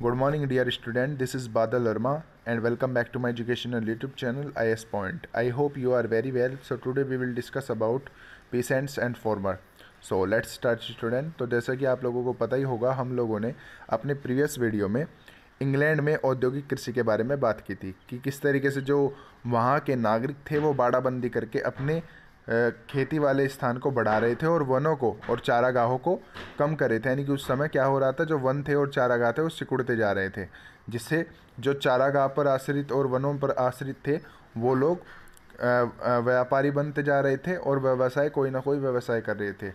Good morning, dear student. This is Badal Verma, and welcome back to my educational YouTube channel IS Point. I hope you are very well. So today we will discuss about peasants and farmer. So let's start, student. तो जैसा कि आप लोगों को पता ही होगा, हम लोगों ने अपने प्रीवियस वीडियो में इंग्लैंड में औद्योगिक कृषि के बारे में बात की थी कि किस तरीके से जो वहाँ के नागरिक थे वो बाड़ाबंदी करके अपने खेती वाले स्थान को बढ़ा रहे थे और वनों को और चारागाहों को कम कर रहे थे। यानी कि उस समय क्या हो रहा था, जो वन थे और चारागाह थे वो सिकुड़ते जा रहे थे, जिससे जो चारागाह पर आश्रित और वनों पर आश्रित थे वो लोग व्यापारी बनते जा रहे थे और व्यवसाय कोई ना कोई व्यवसाय कर रहे थे।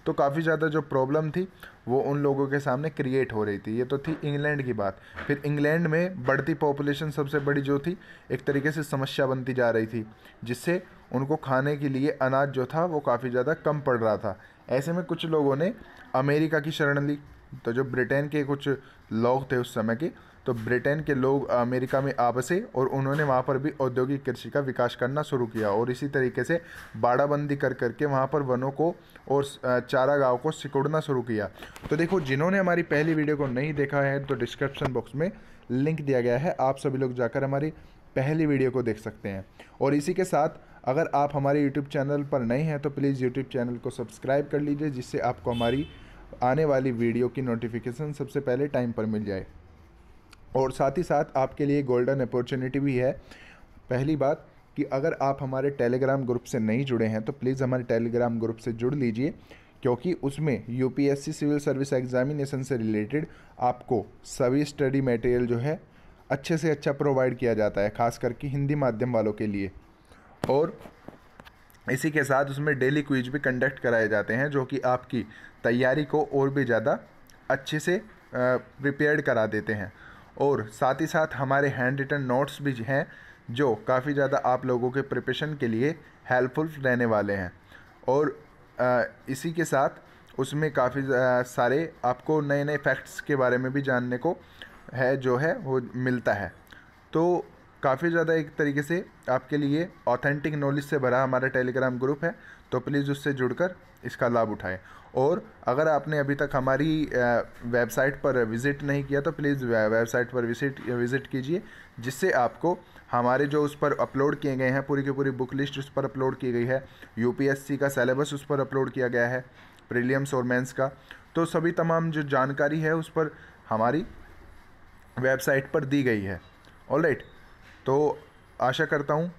तो काफ़ी ज़्यादा जो प्रॉब्लम थी वो उन लोगों के सामने क्रिएट हो रही थी। ये तो थी इंग्लैंड की बात। फिर इंग्लैंड में बढ़ती पॉपुलेशन सबसे बड़ी जो थी एक तरीके से समस्या बनती जा रही थी, जिससे उनको खाने के लिए अनाज जो था वो काफ़ी ज़्यादा कम पड़ रहा था। ऐसे में कुछ लोगों ने अमेरिका की शरण ली। तो जो ब्रिटेन के कुछ लोग थे उस समय के, तो ब्रिटेन के लोग अमेरिका में आ बसे और उन्होंने वहाँ पर भी औद्योगिक कृषि का विकास करना शुरू किया और इसी तरीके से बाड़ाबंदी कर करके वहाँ पर वनों को और चारागाहों को सिकुड़ना शुरू किया। तो देखो, जिन्होंने हमारी पहली वीडियो को नहीं देखा है तो डिस्क्रिप्शन बॉक्स में लिंक दिया गया है, आप सभी लोग जाकर हमारी पहली वीडियो को देख सकते हैं। और इसी के साथ अगर आप हमारे यूट्यूब चैनल पर नए हैं तो प्लीज़ यूट्यूब चैनल को सब्सक्राइब कर लीजिए, जिससे आपको हमारी आने वाली वीडियो की नोटिफिकेशन सबसे पहले टाइम पर मिल जाए। और साथ ही साथ आपके लिए गोल्डन अपॉर्चुनिटी भी है। पहली बात कि अगर आप हमारे टेलीग्राम ग्रुप से नहीं जुड़े हैं तो प्लीज़ हमारे टेलीग्राम ग्रुप से जुड़ लीजिए, क्योंकि उसमें यूपीएससी सिविल सर्विस एग्जामिनेशन से रिलेटेड आपको सभी स्टडी मटेरियल जो है अच्छे से अच्छा प्रोवाइड किया जाता है, खास करके हिंदी माध्यम वालों के लिए। और इसी के साथ उसमें डेली क्विज भी कंडक्ट कराए जाते हैं, जो कि आपकी तैयारी को और भी ज़्यादा अच्छे से प्रिपेयर्ड करा देते हैं। और साथ ही साथ हमारे हैंड रिटन नोट्स भी हैं, जो काफ़ी ज़्यादा आप लोगों के प्रिपरेशन के लिए हेल्पफुल रहने वाले हैं। और इसी के साथ उसमें काफ़ी सारे आपको नए नए फैक्ट्स के बारे में भी जानने को है जो है वो मिलता है। तो काफ़ी ज़्यादा एक तरीके से आपके लिए ऑथेंटिक नॉलेज से भरा हमारा टेलीग्राम ग्रुप है, तो प्लीज़ उससे जुड़कर इसका लाभ उठाएं। और अगर आपने अभी तक हमारी वेबसाइट पर विज़िट नहीं किया तो प्लीज़ वेबसाइट पर विज़िट कीजिए, जिससे आपको हमारे जो उस पर अपलोड किए गए हैं पूरी की पूरी बुक लिस्ट उस पर अपलोड की गई है, यूपीएससी का सिलेबस उस पर अपलोड किया गया है, प्रीलिम्स और मेंस का, तो सभी तमाम जो जानकारी है उस पर हमारी वेबसाइट पर दी गई है। ऑलराइट, तो आशा करता हूँ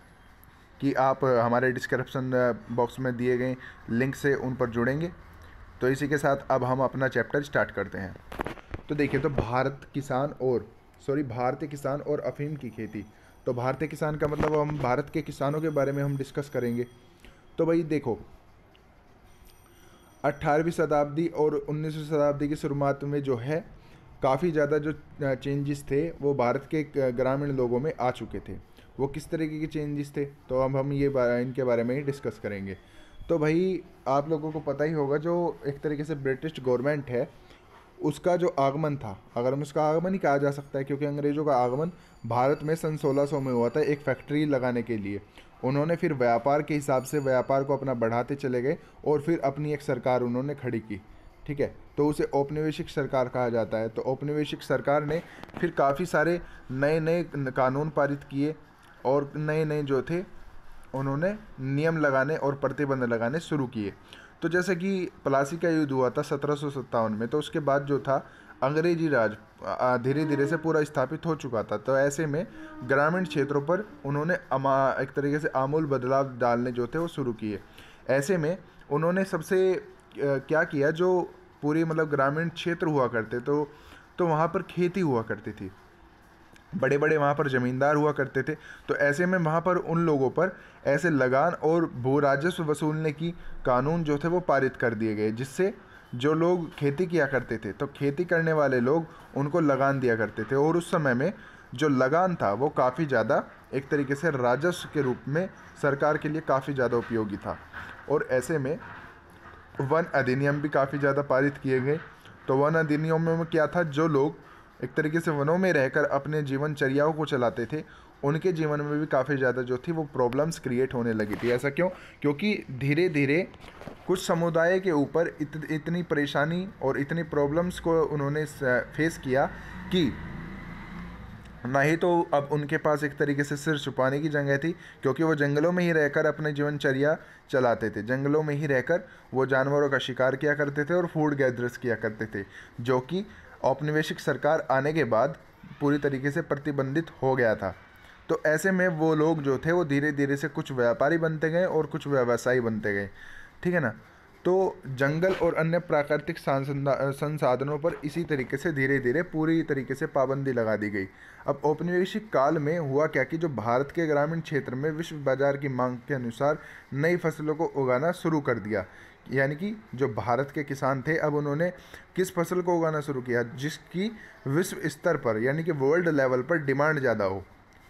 कि आप हमारे डिस्क्रिप्शन बॉक्स में दिए गए लिंक से उन पर जुड़ेंगे। तो इसी के साथ अब हम अपना चैप्टर स्टार्ट करते हैं। तो देखिए, तो भारतीय किसान और अफीम की खेती। तो भारतीय किसान का मतलब हम भारत के किसानों के बारे में हम डिस्कस करेंगे। तो भाई देखो, 18वीं शताब्दी और 19वीं शताब्दी की शुरुआत में जो है काफ़ी ज़्यादा जो चेंजेस थे वो भारत के ग्रामीण लोगों में आ चुके थे। वो किस तरीके के चेंजेस थे, तो अब हम इनके बारे में ही डिस्कस करेंगे। तो भाई आप लोगों को पता ही होगा, जो एक तरीके से ब्रिटिश गवर्नमेंट है उसका जो आगमन था, अगर हम उसका आगमन ही कहा जा सकता है, क्योंकि अंग्रेज़ों का आगमन भारत में सन 1600 में हुआ था एक फैक्ट्री लगाने के लिए। उन्होंने फिर व्यापार के हिसाब से व्यापार को अपना बढ़ाते चले गए और फिर अपनी एक सरकार उन्होंने खड़ी की। ठीक है, तो उसे औपनिवेशिक सरकार कहा जाता है। तो औपनिवेशिक सरकार ने फिर काफ़ी सारे नए नए कानून पारित किए और नए नए जो थे उन्होंने नियम लगाने और प्रतिबंध लगाने शुरू किए। तो जैसे कि प्लासी का युद्ध हुआ था 1757 में, तो उसके बाद जो था अंग्रेजी राज धीरे धीरे से पूरा स्थापित हो चुका था। तो ऐसे में ग्रामीण क्षेत्रों पर उन्होंने एक तरीके से आमूल बदलाव डालने जो थे वो शुरू किए। ऐसे में उन्होंने सबसे क्या किया, जो पूरी मतलब ग्रामीण क्षेत्र हुआ करते तो वहाँ पर खेती हुआ करती थी, बड़े बड़े वहाँ पर ज़मींदार हुआ करते थे। तो ऐसे में वहाँ पर उन लोगों पर ऐसे लगान और भू राजस्व वसूलने की कानून जो थे वो पारित कर दिए गए, जिससे जो लोग खेती किया करते थे तो खेती करने वाले लोग उनको लगान दिया करते थे। और उस समय में जो लगान था वो काफ़ी ज़्यादा एक तरीके से राजस्व के रूप में सरकार के लिए काफ़ी ज़्यादा उपयोगी था। और ऐसे में वन अधिनियम भी काफ़ी ज़्यादा पारित किए गए। तो वन अधिनियमों में क्या था, जो लोग एक तरीके से वनों में रहकर अपने जीवनचर्याओं को चलाते थे उनके जीवन में भी काफ़ी ज़्यादा जो थी वो प्रॉब्लम्स क्रिएट होने लगी थी। ऐसा क्यों? क्योंकि धीरे धीरे कुछ समुदाय के ऊपर इतनी परेशानी और इतनी प्रॉब्लम्स को उन्होंने फेस किया कि ना ही तो अब उनके पास एक तरीके से सिर छुपाने की जगह थी, क्योंकि वो जंगलों में ही रहकर अपने जीवनचर्या चलाते थे। जंगलों में ही रहकर वो जानवरों का शिकार किया करते थे और फूड गैदर्स किया करते थे, जो कि औपनिवेशिक सरकार आने के बाद पूरी तरीके से प्रतिबंधित हो गया था। तो ऐसे में वो लोग जो थे वो धीरे धीरे से कुछ व्यापारी बनते गए और कुछ व्यवसायी बनते गए, ठीक है ना। तो जंगल और अन्य प्राकृतिक संसाधनों पर इसी तरीके से धीरे धीरे पूरी तरीके से पाबंदी लगा दी गई। अब औपनिवेशिक काल में हुआ क्या कि जो भारत के ग्रामीण क्षेत्र में विश्व बाजार की मांग के अनुसार नई फसलों को उगाना शुरू कर दिया। यानी कि जो भारत के किसान थे, अब उन्होंने किस फसल को उगाना शुरू किया जिसकी विश्व स्तर पर यानी कि वर्ल्ड लेवल पर डिमांड ज़्यादा हो,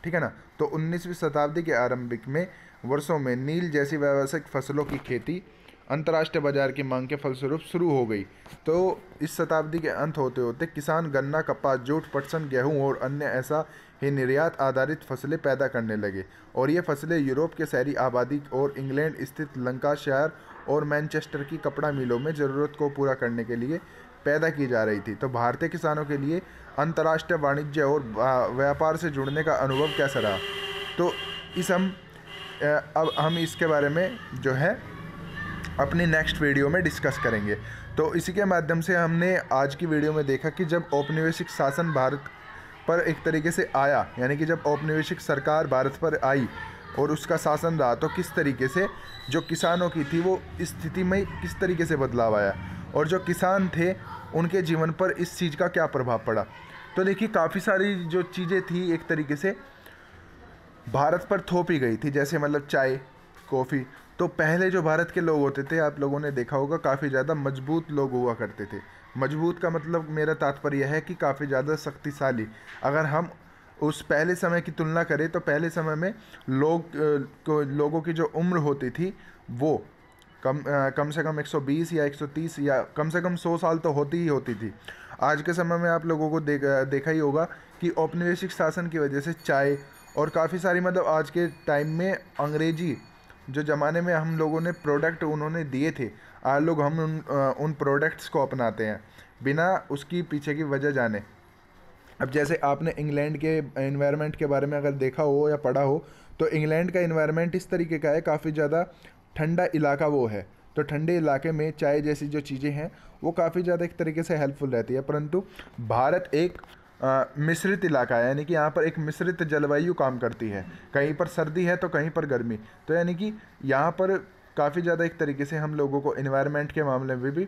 ठीक है ना। तो 19वीं शताब्दी के आरंभिक में वर्षों में नील जैसी व्यावसायिक फसलों की खेती अंतर्राष्ट्रीय बाजार की मांग के फलस्वरूप शुरू हो गई। तो इस शताब्दी के अंत होते होते किसान गन्ना, कपास, जूट, पटसन, गेहूं और अन्य ऐसा ही निर्यात आधारित फसलें पैदा करने लगे, और ये फसलें यूरोप के शहरी आबादी और इंग्लैंड स्थित लंकाशायर और मैनचेस्टर की कपड़ा मिलों में ज़रूरत को पूरा करने के लिए पैदा की जा रही थी। तो भारतीय किसानों के लिए अंतर्राष्ट्रीय वाणिज्य और व्यापार से जुड़ने का अनुभव कैसा रहा, तो अब हम इसके बारे में जो है अपनी नेक्स्ट वीडियो में डिस्कस करेंगे। तो इसी के माध्यम से हमने आज की वीडियो में देखा कि जब औपनिवेशिक शासन भारत पर एक तरीके से आया, यानी कि जब औपनिवेशिक सरकार भारत पर आई और उसका शासन रहा, तो किस तरीके से जो किसानों की थी वो स्थिति में किस तरीके से बदलाव आया, और जो किसान थे उनके जीवन पर इस चीज़ का क्या प्रभाव पड़ा। तो देखिए, काफ़ी सारी जो चीज़ें थी एक तरीके से भारत पर थोपी गई थी, जैसे मतलब चाय, कॉफ़ी। तो पहले जो भारत के लोग होते थे, आप लोगों ने देखा होगा, काफ़ी ज़्यादा मजबूत लोग हुआ करते थे। मजबूत का मतलब मेरा तात्पर्य है कि काफ़ी ज़्यादा शक्तिशाली। अगर हम उस पहले समय की तुलना करें तो पहले समय में लोगों की जो उम्र होती थी वो कम से कम 120 या 130 या कम से कम 100 साल तो होती ही होती थी। आज के समय में आप लोगों को देखा ही होगा कि औपनिवेशिक शासन की वजह से चाय और काफ़ी सारी मतलब आज के टाइम में अंग्रेजी जो ज़माने में हम लोगों ने प्रोडक्ट उन्होंने दिए थे, आज लोग हम उन प्रोडक्ट्स को अपनाते हैं बिना उसकी पीछे की वजह जाने। अब जैसे आपने इंग्लैंड के एनवायरनमेंट के बारे में अगर देखा हो या पढ़ा हो, तो इंग्लैंड का एनवायरनमेंट इस तरीके का है, काफ़ी ज़्यादा ठंडा इलाका वो है। तो ठंडे इलाके में चाय जैसी जो चीज़ें हैं वो काफ़ी ज़्यादा एक तरीके से हेल्पफुल रहती है। परंतु भारत एक मिश्रित इलाका है, यानी कि यहाँ पर एक मिश्रित जलवायु काम करती है। कहीं पर सर्दी है तो कहीं पर गर्मी। तो यानी कि यहाँ पर काफ़ी ज़्यादा एक तरीके से हम लोगों को एनवायरनमेंट के मामले में भी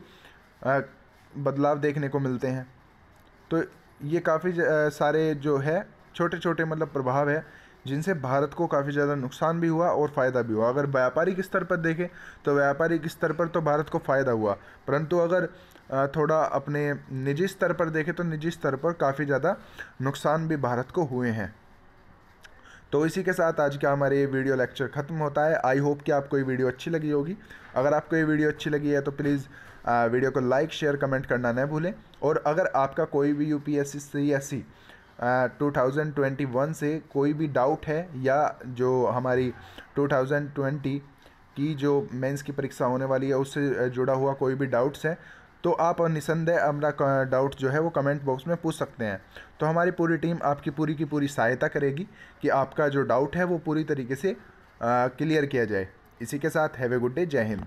बदलाव देखने को मिलते हैं। तो ये काफ़ी सारे जो है छोटे छोटे मतलब प्रभाव है जिनसे भारत को काफ़ी ज़्यादा नुकसान भी हुआ और फ़ायदा भी हुआ। अगर व्यापारिक स्तर पर देखें तो व्यापारिक स्तर पर तो भारत को फ़ायदा हुआ, परंतु अगर थोड़ा अपने निजी स्तर पर देखें तो निजी स्तर पर काफ़ी ज़्यादा नुकसान भी भारत को हुए हैं। तो इसी के साथ आज का हमारे ये वीडियो लेक्चर ख़त्म होता है। आई होप कि आपको ये वीडियो अच्छी लगी होगी। अगर आपको ये वीडियो अच्छी लगी है तो प्लीज़ वीडियो को लाइक, शेयर, कमेंट करना न भूलें। और अगर आपका कोई भी यूपीएससी सीएससी 2021 से कोई भी डाउट है, या जो हमारी 2020 की जो मेंस की परीक्षा होने वाली है उससे जुड़ा हुआ कोई भी डाउट्स है, तो आप निसंदेह अपना डाउट जो है वो कमेंट बॉक्स में पूछ सकते हैं। तो हमारी पूरी टीम आपकी पूरी की पूरी सहायता करेगी कि आपका जो डाउट है वो पूरी तरीके से क्लियर किया जाए। इसी के साथ हैव ए गुड डे। जय हिंद।